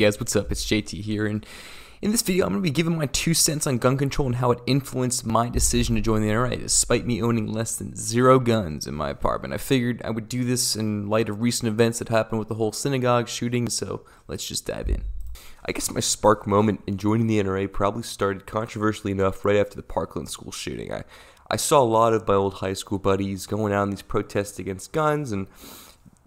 Hey guys, what's up? It's JT here, and in this video I'm going to be giving my 2 cents on gun control and how it influenced my decision to join the NRA, despite me owning less than 0 guns in my apartment. I figured I would do this in light of recent events that happened with the whole synagogue shooting, so let's just dive in. I guess my spark moment in joining the NRA probably started, controversially enough, right after the Parkland school shooting. I saw a lot of my old high school buddies going out on these protests against guns, and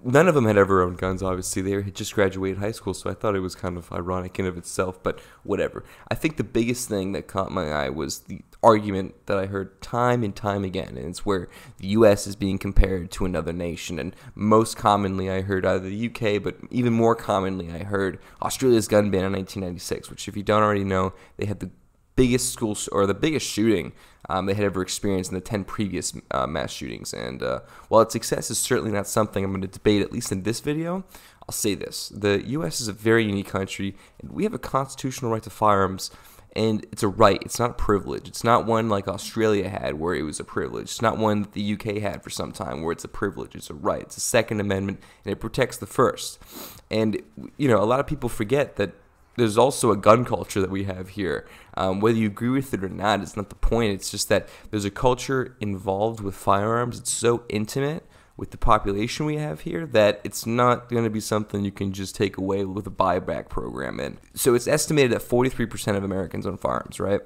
none of them had ever owned guns, obviously. They had just graduated high school, so I thought it was kind of ironic in of itself, but whatever. I think the biggest thing that caught my eye was the argument that I heard time and time again, and it's where the U.S. is being compared to another nation, and most commonly I heard either the UK, but even more commonly I heard Australia's gun ban in 1996, which if you don't already know, they had the biggest school, or the biggest shooting they had ever experienced in the 10 previous mass shootings. And while its success is certainly not something I'm going to debate, at least in this video, I'll say this. The U.S. is a very unique country, and we have a constitutional right to firearms, and it's a right. It's not a privilege. It's not one like Australia had where it was a privilege. It's not one that the UK had for some time where it's a privilege. It's a right. It's a Second Amendment, and it protects the First. And, you know, a lot of people forget that there's also a gun culture that we have here. Whether you agree with it or not, it's not the point. It's just that there's a culture involved with firearms. It's so intimate with the population we have here that it's not going to be something you can just take away with a buyback program. And so it's estimated that 43% of Americans own firearms, right?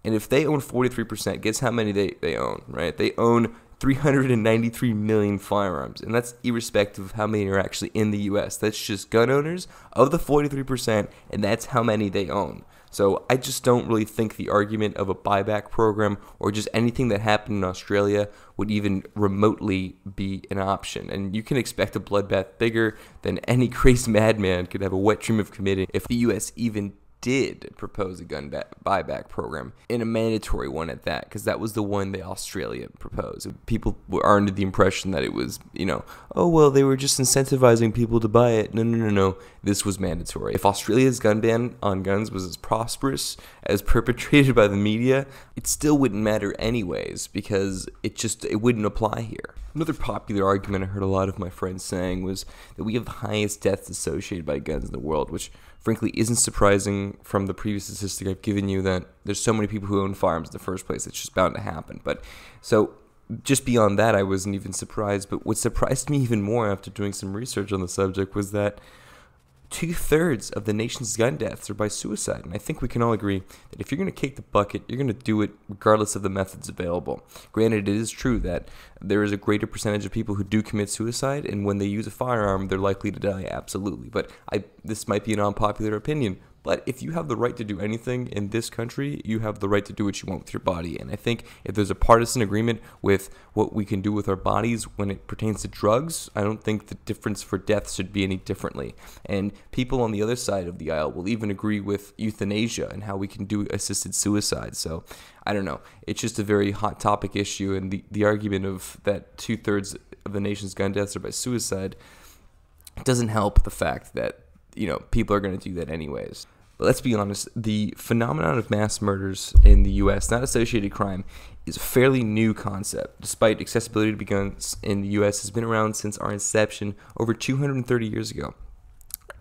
And if they own 43%, guess how many they own, right? They own 393 million firearms, and that's irrespective of how many are actually in the U.S. That's just gun owners of the 43%, and that's how many they own. So I just don't really think the argument of a buyback program or just anything that happened in Australia would even remotely be an option. And you can expect a bloodbath bigger than any crazy madman could have a wet dream of committing if the U.S. even did propose a gun buyback program, and a mandatory one at that, because that was the one that Australia proposed. People were under the impression that it was, you know, oh, well, they were just incentivizing people to buy it. No. This was mandatory. If Australia's gun ban on guns was as prosperous as perpetrated by the media, it still wouldn't matter anyways, because it wouldn't apply here. Another popular argument I heard a lot of my friends saying was that we have the highest deaths associated by guns in the world, which frankly isn't surprising from the previous statistic I've given you that there's so many people who own firearms in the first place. It's just bound to happen. But so just beyond that, I wasn't even surprised. But what surprised me even more after doing some research on the subject was that 2/3 of the nation's gun deaths are by suicide. And I think we can all agree that if you're going to kick the bucket, you're going to do it regardless of the methods available. Granted, it is true that there is a greater percentage of people who do commit suicide, and when they use a firearm, they're likely to die, absolutely. But this might be an unpopular opinion. But if you have the right to do anything in this country, you have the right to do what you want with your body. And I think if there's a partisan agreement with what we can do with our bodies when it pertains to drugs, I don't think the difference for death should be any differently. And people on the other side of the aisle will even agree with euthanasia and how we can do assisted suicide. So I don't know. It's just a very hot topic issue. And the argument of that 2/3 of the nation's gun deaths are by suicide doesn't help the fact that, you know, people are going to do that anyways. But let's be honest, the phenomenon of mass murders in the U.S., not associated crime, is a fairly new concept. Despite accessibility to guns in the U.S. has been around since our inception over 230 years ago.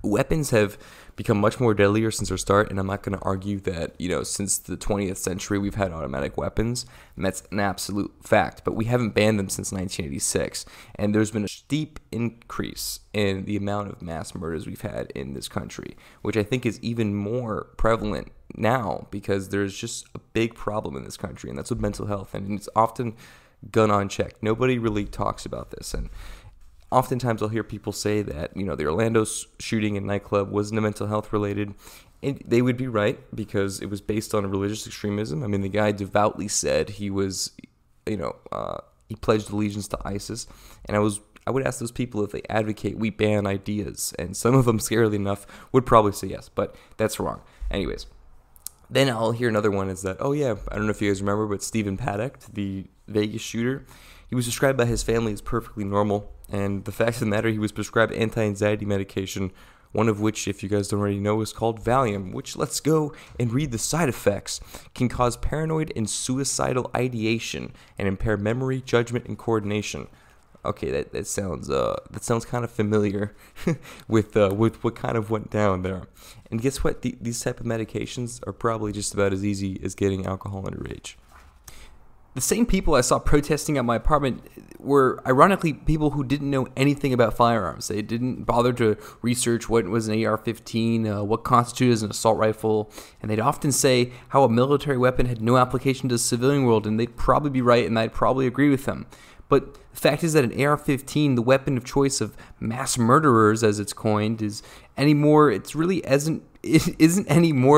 Weapons have become much more deadlier since our start, and I'm not going to argue that, you know, since the 20th century we've had automatic weapons, and that's an absolute fact, but we haven't banned them since 1986, and there's been a steep increase in the amount of mass murders we've had in this country, which I think is even more prevalent now because there's just a big problem in this country, and that's with mental health, and it's often gone unchecked. Nobody really talks about this, and oftentimes I'll hear people say that, you know, the Orlando shooting in nightclub wasn't mental health related, and they would be right because it was based on religious extremism. I mean, the guy devoutly said he was, you know, he pledged allegiance to ISIS, and I would ask those people if they advocate we ban ideas, and some of them, scarily enough, would probably say yes, but that's wrong. Anyways, then I'll hear another one is that, oh yeah, I don't know if you guys remember, but Stephen Paddock, the Vegas shooter, he was described by his family as perfectly normal, and the fact of the matter, he was prescribed anti-anxiety medication, one of which, if you guys don't already know, is called Valium, which, let's go and read the side effects, can cause paranoid and suicidal ideation and impair memory, judgment, and coordination. Okay, that sounds kind of familiar with what kind of went down there. And guess what? These type of medications are probably just about as easy as getting alcohol underage. The same people I saw protesting at my apartment were, ironically, people who didn't know anything about firearms. They didn't bother to research what was an AR-15, what constitutes an assault rifle, and they'd often say how a military weapon had no application to the civilian world, and they'd probably be right, and I'd probably agree with them. But the fact is that an AR-15, the weapon of choice of mass murderers, as it's coined, isn't any more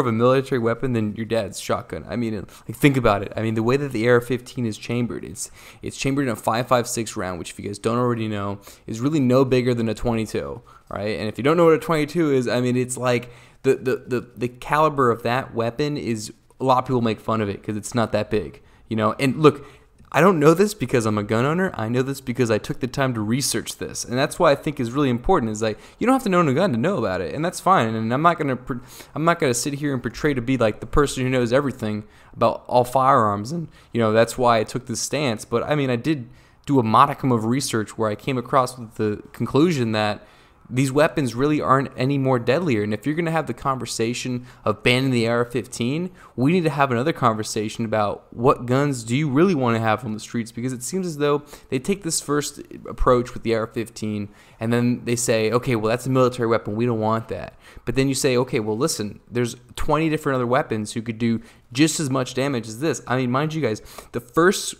of a military weapon than your dad's shotgun. I mean, like, think about it. I mean, the way that the AR-15 is chambered, it's chambered in a 5.56 round, which, if you guys don't already know, is really no bigger than a .22, right? And if you don't know what a .22 is, I mean, it's like the caliber of that weapon is, a lot of people make fun of it because it's not that big, you know. And look, I don't know this because I'm a gun owner. I know this because I took the time to research this, and that's why I think is really important. Is like, you don't have to own a gun to know about it, and that's fine. And I'm not gonna sit here and portray to be like the person who knows everything about all firearms, and you know that's why I took this stance. But I mean, I did do a modicum of research where I came across with the conclusion that these weapons really aren't any more deadlier. And if you're going to have the conversation of banning the AR-15, we need to have another conversation about what guns do you really want to have on the streets, because it seems as though they take this first approach with the AR-15 and then they say, okay, well, that's a military weapon, we don't want that. But then you say, okay, well, listen, there's 20 different other weapons who could do just as much damage as this. I mean, mind you guys, the first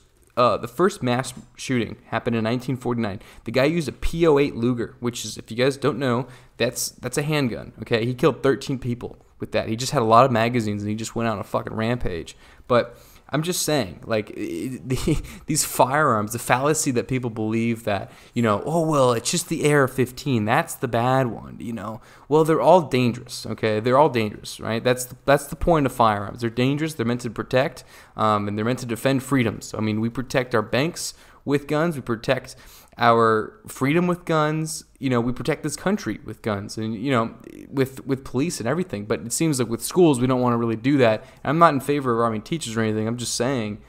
mass shooting happened in 1949. The guy used a .08 Luger, which is, if you guys don't know, that's a handgun. Okay, he killed 13 people with that. He just had a lot of magazines and he just went on a fucking rampage. But I'm just saying, like, these firearms, the fallacy that people believe that, you know, oh, well, it's just the AR-15, that's the bad one, you know. Well, they're all dangerous, okay? They're all dangerous, right? That's the point of firearms. They're dangerous, they're meant to protect, and they're meant to defend freedoms. So, I mean, we protect our banks with guns, we protect our freedom with guns, you know, we protect this country with guns, and, you know, with police and everything. But it seems like with schools, we don't want to really do that. I'm not in favor of arming teachers or anything. I'm just saying,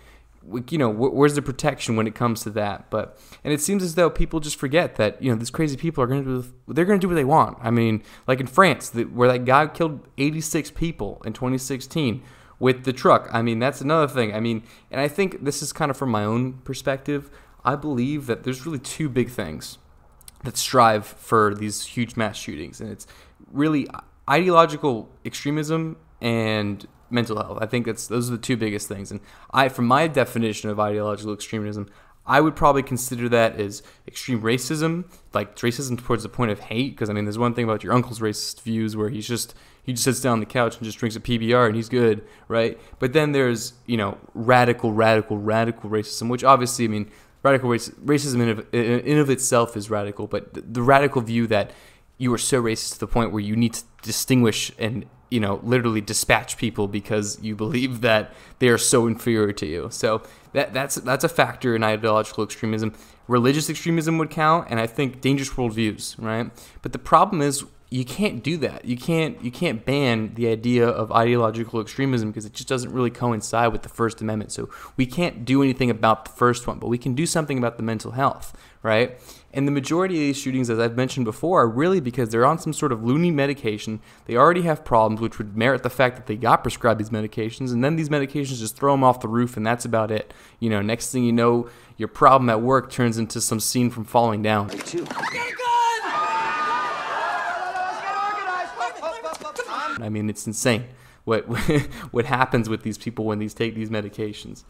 you know, where's the protection when it comes to that? And it seems as though people just forget that, you know, these crazy people are going to do what they want. I mean, like in France, where that guy killed 86 people in 2016 with the truck. I mean, that's another thing. I mean, and I think this is kind of from my own perspective. I believe that there's really two big things that strive for these huge mass shootings, and it's really ideological extremism and mental health. I think those are the two biggest things. And from my definition of ideological extremism, I would probably consider that as extreme racism, like racism towards the point of hate. Because I mean, there's one thing about your uncle's racist views where he just sits down on the couch and just drinks a PBR and he's good, right? But then there's, you know, radical racism, which obviously, I mean, radical racism in of itself is radical, but the radical view that you are so racist to the point where you need to distinguish and, you know, literally dispatch people because you believe that they are so inferior to you. So that's a factor in ideological extremism. Religious extremism would count, and I think dangerous worldviews, right? But the problem is, you can't do that. You can't ban the idea of ideological extremism because it just doesn't really coincide with the First Amendment. So we can't do anything about the first one, but we can do something about the mental health, right? And the majority of these shootings, as I've mentioned before, are really because they're on some sort of loony medication. They already have problems, which would merit the fact that they got prescribed these medications, and then these medications just throw them off the roof, and that's about it. You know, next thing you know, your problem at work turns into some scene from Falling Down. I mean, it's insane what happens with these people when these take these medications.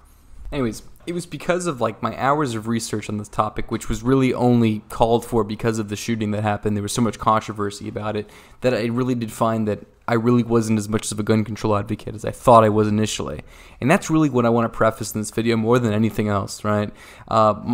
Anyways, it was because of like my hours of research on this topic, which was really only called for because of the shooting that happened. There was so much controversy about it that I really did find that I really wasn't as much of a gun control advocate as I thought I was initially. And that's really what I want to preface in this video more than anything else, right?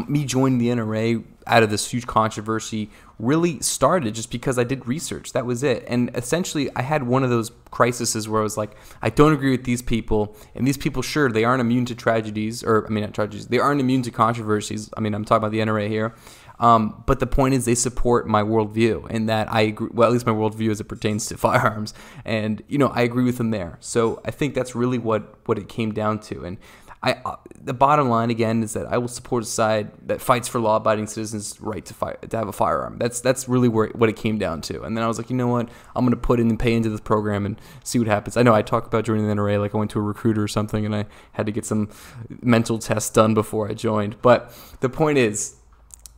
Me joining the NRA out of this huge controversy really started just because I did research. That was it. And essentially, I had one of those crises where I was like, I don't agree with these people. And these people, sure, they aren't immune to tragedies, or I mean, not tragedies, they aren't immune to controversies. I mean, I'm talking about the NRA here. But the point is they support my worldview, and that I agree, well, at least my worldview as it pertains to firearms. And, you know, I agree with them there. So I think that's really what it came down to. And the bottom line again is that I will support a side that fights for law-abiding citizens' right to have a firearm. That's really what it came down to. And then I was like, you know what? I'm gonna put in and pay into this program and see what happens. I know I talk about joining the NRA like I went to a recruiter or something, and I had to get some mental tests done before I joined. But the point is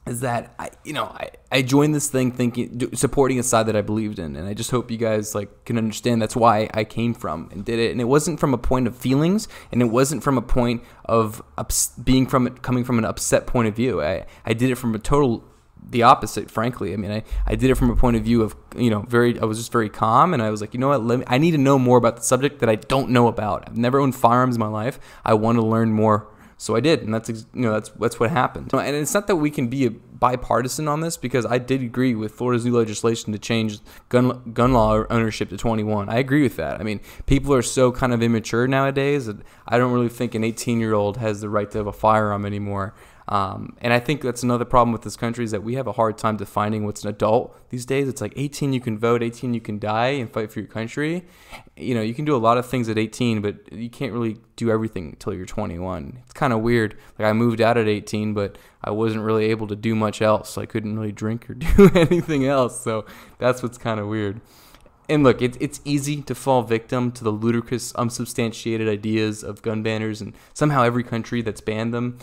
that I joined this thing supporting a side that I believed in, and I just hope you guys can understand that's why I came from and did it. And it wasn't from a point of feelings, and it wasn't from a point of coming from an upset point of view. I did it from the opposite, frankly. I mean, I did it from a point of view of I was just very calm, and I was like, you know what, I need to know more about the subject that I don't know about. I've never owned firearms in my life. I want to learn more. So I did, and that's what happened. And it's not that we can be bipartisan on this, because I did agree with Florida's new legislation to change gun law ownership to 21. I agree with that. I mean, people are so kind of immature nowadays that I don't really think an 18-year-old has the right to have a firearm anymore. And I think that's another problem with this country, is that we have a hard time defining what's an adult these days. It's like 18 you can vote, 18 you can die and fight for your country. You can do a lot of things at 18, but you can't really do everything until you're 21. It's kind of weird. Like, I moved out at 18, but I wasn't really able to do much else. I couldn't really drink or do anything else, so that's what's kind of weird. And look, it's easy to fall victim to the ludicrous, unsubstantiated ideas of gun banners, and somehow every country that's banned them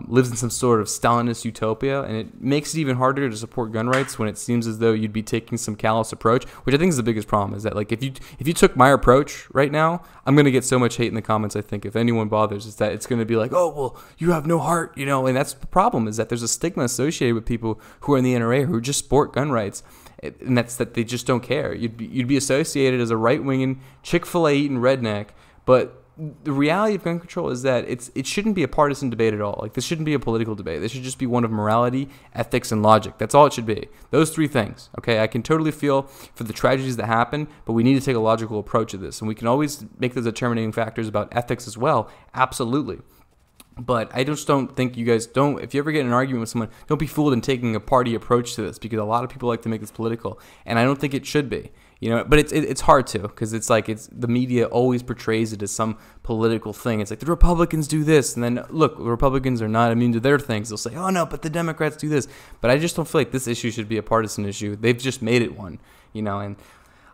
lives in some sort of Stalinist utopia, and it makes it even harder to support gun rights when it seems as though you'd be taking some callous approach, which I think is the biggest problem, is that if you took my approach right now, I'm going to get so much hate in the comments. I think if anyone bothers, is that it's going to be like, oh, well, you have no heart, and that's the problem, is that there's a stigma associated with people who are in the NRA who just support gun rights. And that's that they just don't care. You'd be associated as a right-winging, Chick-fil-A eating redneck, but the reality of gun control is that it shouldn't be a partisan debate at all. Like, this shouldn't be a political debate. This should just be one of morality, ethics, and logic. That's all it should be. Those three things. Okay, I can totally feel for the tragedies that happen, but we need to take a logical approach to this, and we can always make the determining factors about ethics as well. Absolutely. But I just don't think you guys if you ever get in an argument with someone, don't be fooled in taking a party approach to this, because a lot of people like to make this political, and I don't think it should be. But it's hard to, because it's the media always portrays it as some political thing. It's like the Republicans do this, and then look, the Republicans are not immune to their things. They'll say, oh no, but the Democrats do this. But I just don't feel like this issue should be a partisan issue. They've just made it one, and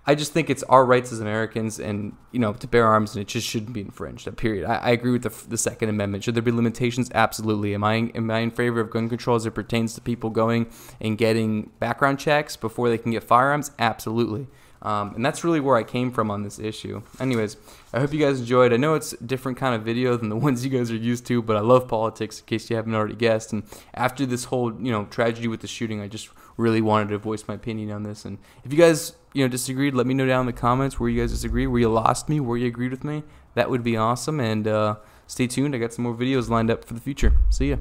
I just think it's our rights as Americans, and to bear arms, and it just shouldn't be infringed. Period. I agree with the Second Amendment. Should there be limitations? Absolutely. Am I in favor of gun control as it pertains to people going and getting background checks before they can get firearms? Absolutely. And that's really where I came from on this issue. Anyways, I hope you guys enjoyed. I know it's a different kind of video than the ones you guys are used to, but I love politics, in case you haven't already guessed. And after this whole tragedy with the shooting, I just really wanted to voice my opinion on this. And if you guys disagreed, let me know down in the comments where you guys disagree, where you lost me, where you agreed with me. That would be awesome. And stay tuned. I got some more videos lined up for the future. See ya.